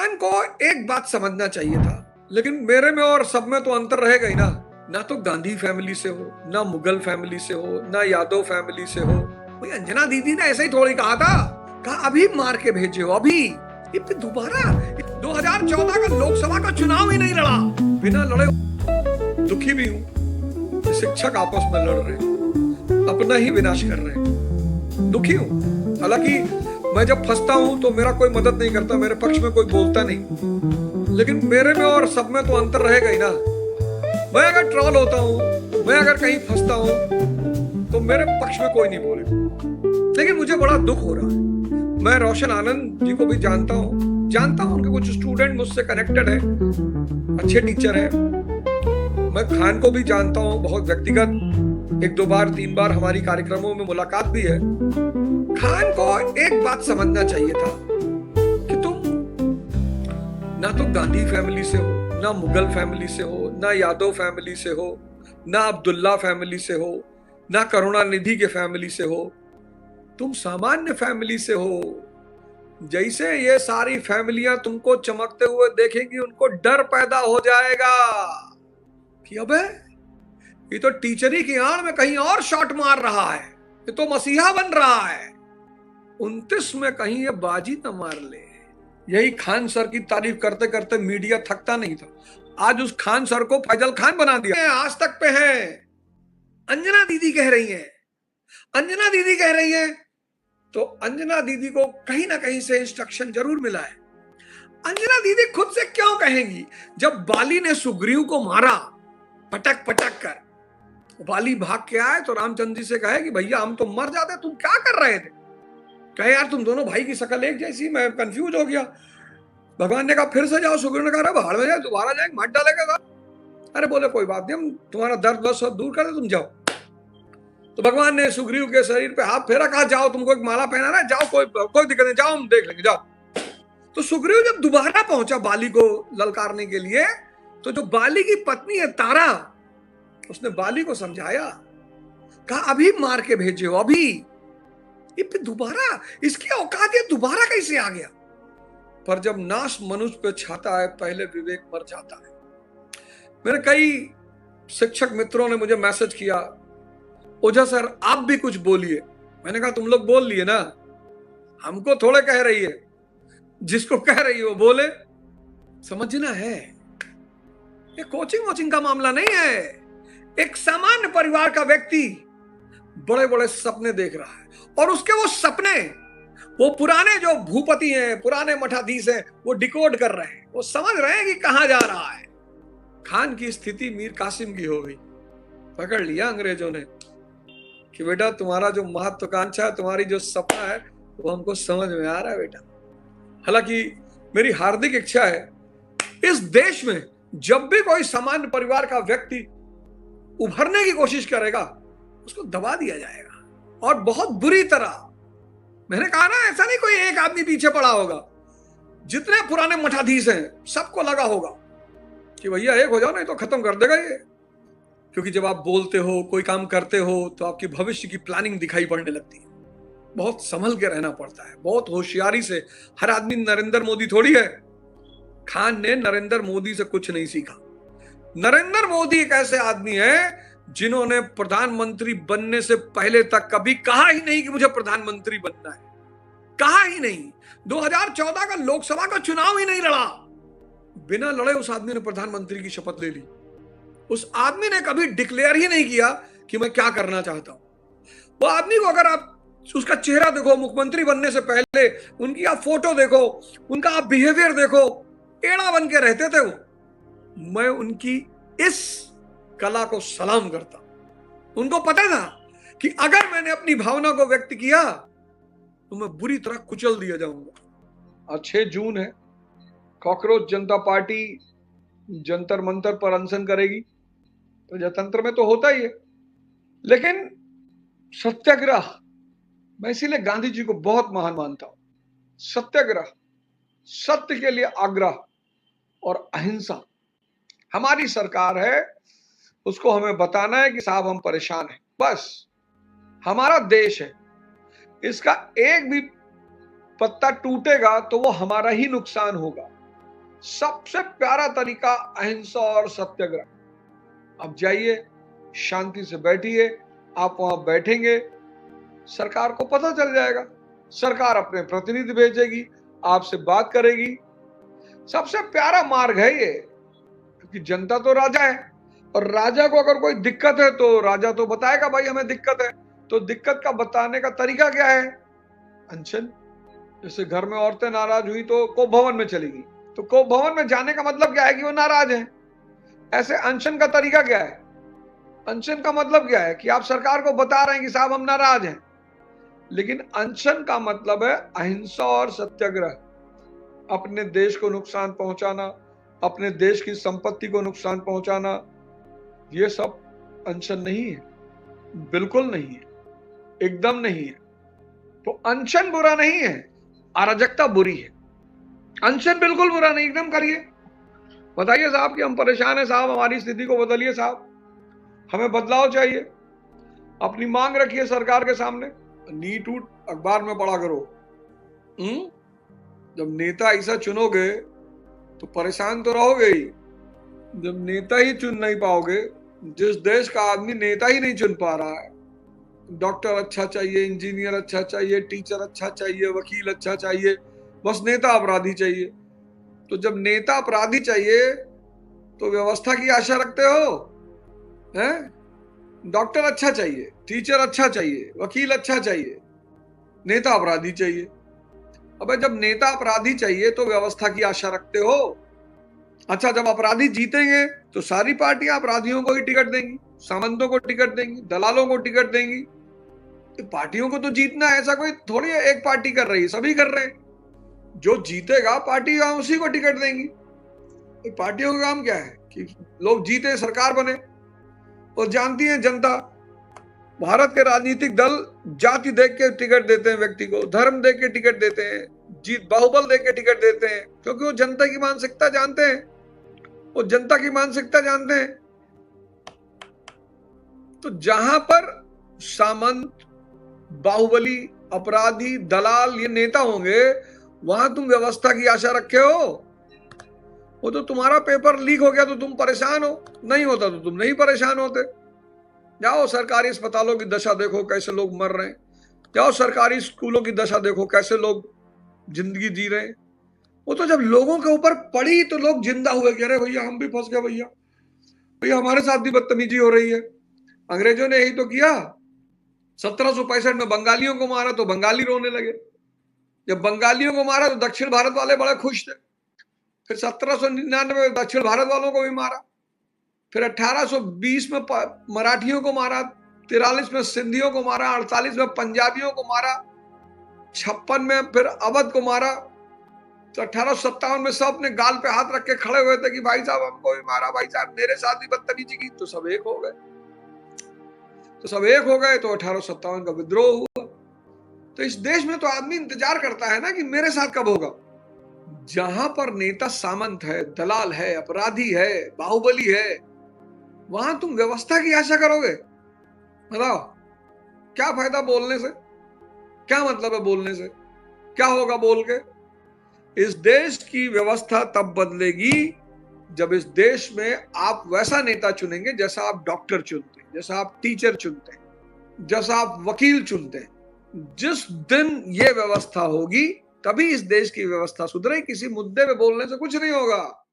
खान को एक बात समझना चाहिए था, लेकिन मेरे में और सब में तो अंतर रहेगा ही ना। ना तो गांधी फैमिली से हो, ना मुगल फैमिली से हो, ना यादव फैमिली से हो। भाई अंजना दीदी ने ऐसे ही थोड़ी कहा था, कहा अभी मार के भेजो अभी। ये फिर दोबारा 2014 का लोकसभा का चुनाव ही नहीं लड़ा, बिना लड़े। दुखी भी हूं, शिक्षक आपस में लड़ रहे, अपना ही विनाश कर रहे हैं। दुखी हूं, हालांकि मैं जब फंसता हूं तो मेरा कोई मदद नहीं करता, मेरे पक्ष में कोई बोलता नहीं, लेकिन मेरे में और सब में तो अंतर रहेगा ही ना। मैं अगर ट्रॉल होता हूं, मैं अगर कहीं फंसता हूं तो मेरे पक्ष में कोई नहीं बोलेगा, लेकिन मुझे बड़ा दुख हो रहा है। मैं रोशन आनंद जी को भी जानता हूं उनके कुछ स्टूडेंट मुझसे कनेक्टेड है, अच्छे टीचर हैं। मैं खान को भी जानता हूं बहुत व्यक्तिगत, 1-2 बार 3 बार हमारी कार्यक्रमों में मुलाकात भी है। खान को एक बात समझना चाहिए था कि तुम ना तो गांधी फैमिली से हो, ना मुगल फैमिली से हो, ना यादव फैमिली से हो, ना अब्दुल्ला फैमिली से हो, ना करुणानिधि के फैमिली से हो। तुम सामान्य फैमिली से हो। जैसे ये सारी फैमिलियां तुमको चमकते हुए देखेंगी, उनको डर पैदा हो जाएगा कि अबे ये तो टीचरी की आड़ में कहीं और शॉट मार रहा है, ये तो मसीहा बन रहा है, 29 में कहीं ये बाजी न मार ले। यही खान सर की तारीफ करते करते मीडिया थकता नहीं था। आज उस खान सर को फैजल खान बना दिया। आज तक पे है, अंजना दीदी कह रही है, अंजना दीदी कह रही है, तो अंजना दीदी को कहीं ना कहीं से इंस्ट्रक्शन जरूर मिला है। अंजना दीदी खुद से क्यों कहेंगी? जब बाली ने सुग्रीव को मारा पटक पटक कर, बाली भाग के आए तो रामचंद्र जी से कहे कि भैया हम तो मर जाते, तुम क्या कर रहे थे? कहे यार तुम दोनों भाई की शक्ल एक जैसी, मैं कंफ्यूज हो गया। भगवान ने कहा फिर से जाओ, सुग्रीव ने कहा भाड़ में जाए, दोबारा जाए मार डालेगा। अरे बोले कोई बात नहीं, हम तुम्हारा दर्द बस दूर कर दे, तुम जाओ। तो भगवान ने सुग्रीव के शरीर पे हाथ फेरा, कहा जाओ, तुमको एक माला पहनाना है, जाओ, कोई दिक्कत नहीं, जाओ हम देख लेंगे, जाओ। तो सुग्रीव जब दोबारा पहुंचा बाली को ललकारने के लिए, तो जो बाली की पत्नी है तारा, उसने बाली को समझाया, कहा अभी मार के भेजो अभी। ये दोबारा इसकी औकात, ये दोबारा कैसे आ गया? पर जब नाश मनुष्य पे छाता है, पहले विवेक मर जाता है। मेरे कई शिक्षक मित्रों ने मुझे मैसेज किया, ओझा सर आप भी कुछ बोलिए। मैंने कहा तुम लोग बोल लिए ना, हमको थोड़े कह रही है, जिसको कह रही है वो बोले। समझना है, ये कोचिंग का मामला नहीं है। एक सामान्य परिवार का व्यक्ति बड़े बड़े सपने देख रहा है, और उसके वो सपने वो पुराने जो भूपति हैं, पुराने मठाधीश हैं, वो डिकोड कर रहे हैं, वो समझ रहे हैं कि कहां जा रहा है। खान की स्थिति मीर कासिम की हो गई। पकड़ लिया अंग्रेजों ने कि बेटा तुम्हारा जो महत्वाकांक्षा, तुम्हारी जो सपना है, वो हमको समझ में आ रहा है बेटा। हालांकि मेरी हार्दिक इच्छा है इस देश में जब भी कोई सामान्य परिवार का व्यक्ति उभरने की कोशिश करेगा, उसको दबा दिया जाएगा, और बहुत बुरी तरह। मैंने कहा ना, ऐसा नहीं कोई एक आदमी पीछे पड़ा होगा, जितने पुराने मठाधीश हैं सबको लगा होगा कि भैया एक हो जाओ, नहीं तो खत्म कर देगा ये। क्योंकि जब आप बोलते हो, कोई काम करते हो, तो आपकी भविष्य की प्लानिंग दिखाई पड़ने लगती है। बहुत संभल के रहना पड़ता है, बहुत होशियारी से। हर आदमी नरेंद्र मोदी थोड़ी है। खान ने नरेंद्र मोदी से कुछ नहीं सीखा। नरेंद्र मोदी एक ऐसे आदमी है जिन्होंने प्रधानमंत्री बनने से पहले तक कभी कहा ही नहीं कि मुझे प्रधानमंत्री बनना है, कहा ही नहीं। 2014 का लोकसभा का चुनाव ही नहीं लड़ा, बिना लड़े उस आदमी ने प्रधानमंत्री की शपथ ले ली। उस आदमी ने कभी डिक्लेयर ही नहीं किया कि मैं क्या करना चाहता हूं। वो आदमी को अगर आप उसका चेहरा देखो, मुख्यमंत्री बनने से पहले उनकी आप फोटो देखो, उनका आप बिहेवियर देखो, एड़ा बन के रहते थे वो। मैं उनकी इस कला को सलाम करता हूं। उनको पता था कि अगर मैंने अपनी भावना को व्यक्त किया तो मैं बुरी तरह कुचल दिया जाऊंगा। आज 6 जून है, कॉकरोच जनता पार्टी जंतर मंतर पर अनशन करेगी। प्रजातंत्र में तो होता ही है, लेकिन सत्याग्रह, मैं इसीलिए गांधी जी को बहुत महान मानता हूं। सत्याग्रह, सत्य के लिए आग्रह और अहिंसा हमारी सरकार है, उसको हमें बताना है कि साहब हम परेशान हैं। बस हमारा देश है, इसका एक भी पत्ता टूटेगा तो वो हमारा ही नुकसान होगा। सबसे प्यारा तरीका अहिंसा और सत्याग्रह। अब जाइए, शांति से बैठिए, आप वहां बैठेंगे, सरकार को पता चल जाएगा, सरकार अपने प्रतिनिधि भेजेगी, आपसे बात करेगी। सबसे प्यारा मार्ग है ये, क्योंकि जनता तो राजा है, और राजा को अगर कोई दिक्कत है तो राजा तो बताएगा, भाई हमें दिक्कत है। तो दिक्कत का बताने का तरीका क्या है? अनशन। जैसे घर में औरतें नाराज हुई तो कोप भवन में चली गई, तो कोप भवन में जाने का मतलब क्या है? कि वो नाराज है। ऐसे अनशन का तरीका क्या है? अनशन का मतलब क्या है? कि आप सरकार को बता रहे हैं कि साहब हम नाराज हैं। लेकिन अनशन का मतलब है अहिंसा और सत्याग्रह। अपने देश को नुकसान पहुंचाना, अपने देश की संपत्ति को नुकसान पहुंचाना, ये सब अनशन नहीं है, बिल्कुल नहीं है, एकदम नहीं है। तो अनशन बुरा नहीं है, अराजकता बुरी है। अनशन बिल्कुल बुरा नहीं, एकदम करिए, बताइए साहब कि हम परेशान हैं साहब, हमारी स्थिति को बदलिए साहब, हमें बदलाव चाहिए। अपनी मांग रखिए सरकार के सामने। नीट उठ अखबार में पढ़ा करो। जब नेता ऐसा चुनोगे तो परेशान तो रहोगे ही। जब नेता ही चुन नहीं पाओगे, जिस देश का आदमी नेता ही नहीं चुन पा रहा है, डॉक्टर अच्छा चाहिए, इंजीनियर अच्छा चाहिए, टीचर अच्छा चाहिए, वकील अच्छा चाहिए, बस नेता अपराधी चाहिए। तो जब नेता अपराधी चाहिए तो व्यवस्था की आशा रखते हो? हैं? डॉक्टर अच्छा चाहिए, टीचर अच्छा चाहिए, वकील अच्छा चाहिए, नेता अपराधी चाहिए। अबे जब नेता अपराधी चाहिए तो व्यवस्था की आशा रखते हो? अच्छा, जब अपराधी जीतेंगे तो सारी पार्टियां अपराधियों को ही टिकट देंगी, सामंतों को टिकट देंगी, दलालों को टिकट देंगी। तो पार्टियों को तो जीतना है, ऐसा कोई थोड़ी है एक पार्टी कर रही है, सभी कर रहे हैं। जो जीतेगा पार्टी उसी को टिकट देंगी। तो पार्टियों का काम क्या है? कि लोग जीते, सरकार बने। और जानती है जनता, भारत के राजनीतिक दल जाति देख के टिकट देते हैं व्यक्ति को, धर्म देख के टिकट देते हैं, जीत बाहुबल देख के टिकट देते हैं, क्योंकि वो जनता की मानसिकता जानते हैं, वो जनता की मानसिकता जानते हैं। तो जहां पर सामंत, बाहुबली, अपराधी, दलाल ये नेता होंगे, वहां तुम व्यवस्था की आशा रखे हो? वो तो तुम्हारा पेपर लीक हो गया तो तुम परेशान हो, नहीं होता तो तुम नहीं परेशान होते। जाओ सरकारी अस्पतालों की दशा देखो, कैसे लोग मर रहे हैं। जाओ सरकारी स्कूलों की दशा देखो, कैसे लोग जिंदगी जी रहे हैं। वो तो जब लोगों के ऊपर पड़ी तो लोग जिंदा हुए कि अरे भैया हम भी फंस गए, भैया भैया हमारे साथ भी बदतमीजी हो रही है। अंग्रेजों ने यही तो किया। 1765 में बंगालियों को मारा तो बंगाली रोने लगे। जब बंगालियों को मारा तो दक्षिण भारत वाले बड़े खुश थे। फिर 1799 में दक्षिण भारत वालों को भी मारा। फिर 1820 में मराठियों को मारा, 43 में सिंधियों को मारा, 48 में पंजाबियों को मारा, 56 में फिर अवध को मारा। तो 1857 में सब अपने गाल पे हाथ रख के खड़े हुए थे कि भाई साहब हमको भी मारा, भाई साहब मेरे साथ भी बदतमीजी की। तो सब एक हो गए, तो 1857 का विद्रोह हुआ। तो इस देश में तो आदमी इंतजार करता है ना कि मेरे साथ कब होगा। जहां पर नेता सामंत है, दलाल है, अपराधी है, बाहुबली है, वहां तुम व्यवस्था की आशा करोगे? बताओ, क्या फायदा बोलने से? क्या मतलब है बोलने से? क्या होगा बोल के? इस देश की व्यवस्था तब बदलेगी जब इस देश में आप वैसा नेता चुनेंगे जैसा आप डॉक्टर चुनते हैं, जैसा आप टीचर चुनते हैं, जैसा आप वकील चुनते हैं। जिस दिन ये व्यवस्था होगी तभी इस देश की व्यवस्था सुधरेगी। किसी मुद्दे पे बोलने से कुछ नहीं होगा।